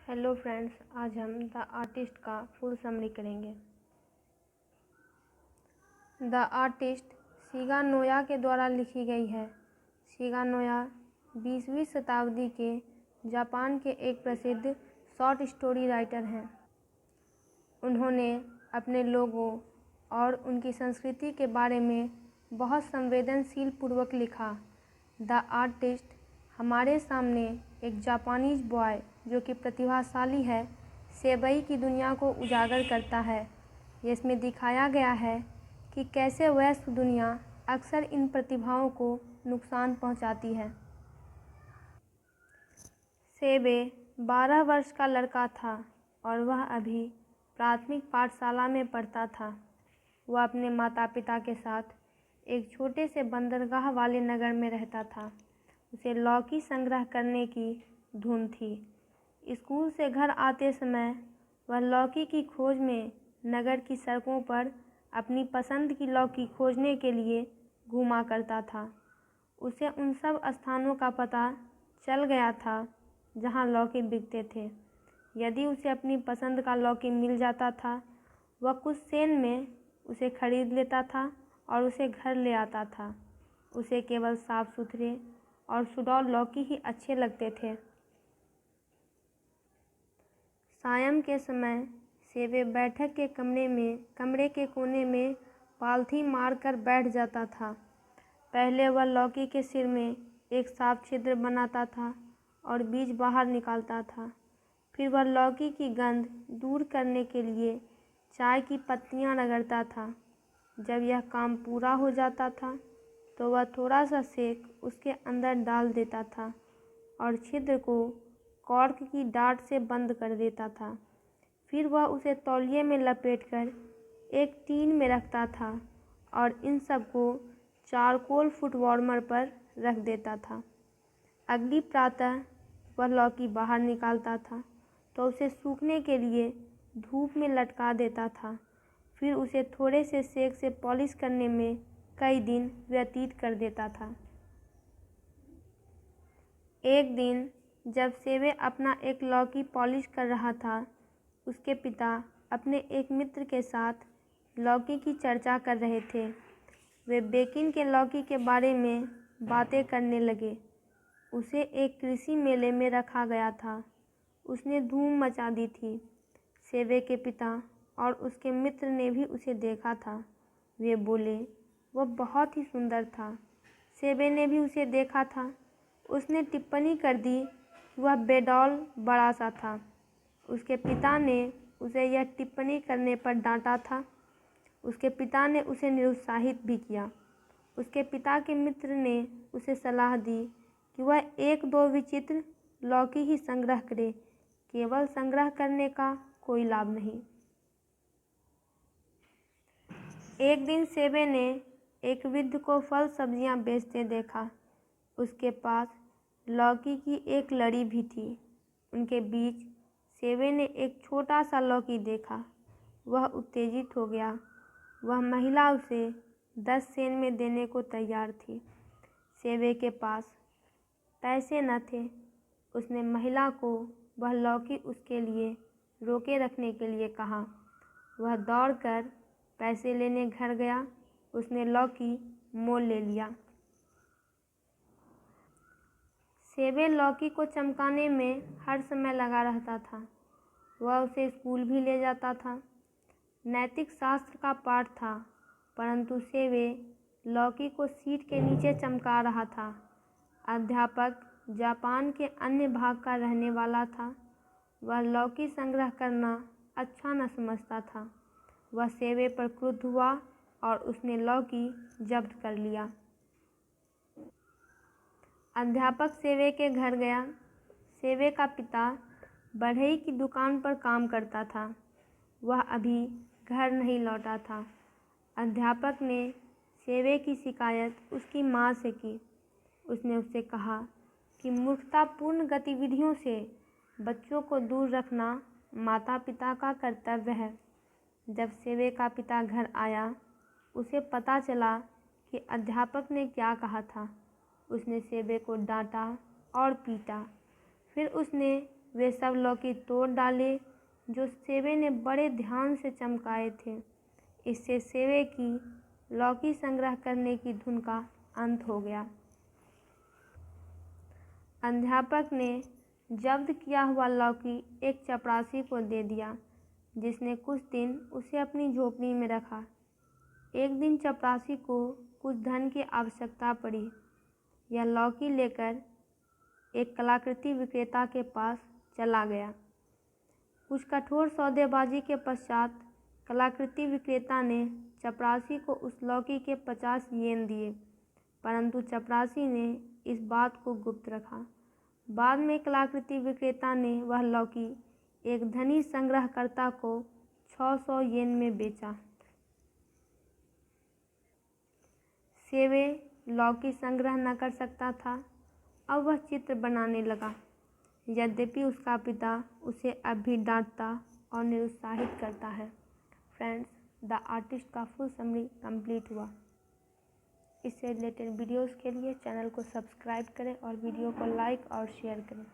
Hello friends, आज हम the artist का फुल समरी करेंगे। द आर्टिस्ट शिगा नोया के द्वारा लिखी गई है। शिगा नोया 20वीं शताब्दी के जापान के एक प्रसिद्ध शॉर्ट स्टोरी राइटर हैं। उन्होंने अपने लोगों और उनकी संस्कृति के बारे में बहुत संवेदनशील पूर्वक लिखा। द आर्टिस्ट हमारे सामने एक जापानीज बॉय जो कि प्रतिभाशाली है, सेबई की दुनिया को उजागर करता है। इसमें दिखाया गया है कि कैसे वैश्विक दुनिया अक्सर इन प्रतिभाओं को नुकसान पहुंचाती है। सेबे 12 वर्ष का लड़का था और वह अभी प्राथमिक पाठशाला में पढ़ता था। वह अपने माता पिता के साथ एक छोटे से बंदरगाह वाले नगर में रहता था। उसे लौकी संग्रह करने की धुन थी। स्कूल से घर आते समय वह लौकी की खोज में नगर की सड़कों पर अपनी पसंद की लौकी खोजने के लिए घूमा करता था। उसे उन सब स्थानों का पता चल गया था जहां लौकी बिकते थे। यदि उसे अपनी पसंद का लौकी मिल जाता था, वह कुछ सेन में उसे खरीद लेता था और उसे घर ले आता था। उसे केवल साफ सुथरे और सुडौल लौकी ही अच्छे लगते थे। सायं के समय सेबे बैठक के कमरे के कोने में पालथी मारकर बैठ जाता था। पहले वह लौकी के सिर में एक साफ छिद्र बनाता था और बीज बाहर निकालता था। फिर वह लौकी की गंध दूर करने के लिए चाय की पत्तियां रगड़ता था। जब यह काम पूरा हो जाता था तो वह थोड़ा सा सेक उसके अंदर डाल देता था और छिद्र को कॉर्क की डाट से बंद कर देता था। फिर वह उसे तौलिए में लपेटकर एक टीन में रखता था और इन सब को चारकोल फुट वार्मर पर रख देता था। अगली प्रातः वह लौकी बाहर निकालता था तो उसे सूखने के लिए धूप में लटका देता था। फिर उसे थोड़े से सेक से पॉलिश करने में कई दिन व्यतीत कर देता था। एक दिन जब सेबे अपना एक लौकी पॉलिश कर रहा था, उसके पिता अपने एक मित्र के साथ लौकी की चर्चा कर रहे थे। वे बेकिन के लौकी के बारे में बातें करने लगे। उसे एक कृषि मेले में रखा गया था। उसने धूम मचा दी थी। सेबे के पिता और उसके मित्र ने भी उसे देखा था। वे बोले, वह बहुत ही सुंदर था। सेबे ने भी उसे देखा था। उसने टिप्पणी कर दी, वह बेडौल बड़ा सा था। उसके पिता ने उसे यह टिप्पणी करने पर डांटा था। उसके पिता ने उसे निरुत्साहित भी किया। उसके पिता के मित्र ने उसे सलाह दी कि वह एक दो विचित्र लौकी ही संग्रह करे, केवल संग्रह करने का कोई लाभ नहीं। एक दिन सेबे ने एक वृद्ध को फल सब्जियां बेचते देखा। उसके पास लौकी की एक लड़ी भी थी। उनके बीच सेबे ने एक छोटा सा लौकी देखा। वह उत्तेजित हो गया। वह महिला उसे 10 सेन में देने को तैयार थी। सेबे के पास पैसे न थे। उसने महिला को वह लौकी उसके लिए रोके रखने के लिए कहा। वह दौड़कर पैसे लेने घर गया। उसने लौकी मोल ले लिया। सेबे लौकी को चमकाने में हर समय लगा रहता था। वह उसे स्कूल भी ले जाता था। नैतिक शास्त्र का पाठ था, परंतु सेबे लौकी को सीट के नीचे चमका रहा था। अध्यापक जापान के अन्य भाग का रहने वाला था। वह लौकी संग्रह करना अच्छा न समझता था। वह सेबे पर क्रुद्ध हुआ और उसने लौकी जब्त कर लिया। अध्यापक सेबे के घर गया। सेबे का पिता बढ़ई की दुकान पर काम करता था। वह अभी घर नहीं लौटा था। अध्यापक ने सेबे की शिकायत उसकी माँ से की। उसने उससे कहा कि मूर्खतापूर्ण गतिविधियों से बच्चों को दूर रखना माता पिता का कर्तव्य है। जब सेबे का पिता घर आया, उसे पता चला कि अध्यापक ने क्या कहा था। उसने सेबे को डांटा और पीटा। फिर उसने वे सब लौकी तोड़ डाले जो सेवे ने बड़े ध्यान से चमकाए थे। इससे सेवे की लौकी संग्रह करने की धुन का अंत हो गया। अध्यापक ने जब्त किया हुआ लौकी एक चपरासी को दे दिया, जिसने कुछ दिन उसे अपनी झोपड़ी में रखा। एक दिन चपरासी को कुछ धन की आवश्यकता पड़ी। यह लौकी लेकर एक कलाकृति विक्रेता के पास चला गया। कुछ कठोर सौदेबाजी के पश्चात कलाकृति विक्रेता ने चपरासी को उस लौकी के 50 येन दिए, परंतु चपरासी ने इस बात को गुप्त रखा। बाद में कलाकृति विक्रेता ने वह लौकी एक धनी संग्रहकर्ता को 600 येन में बेचा। सेवे लौकी संग्रह न कर सकता था। अब वह चित्र बनाने लगा, यद्यपि उसका पिता उसे अब भी डांटता और निरुत्साहित करता है। फ्रेंड्स, द आर्टिस्ट का फुल समरी कंप्लीट हुआ। इससे रिलेटेड वीडियोस के लिए चैनल को सब्सक्राइब करें और वीडियो को लाइक और शेयर करें।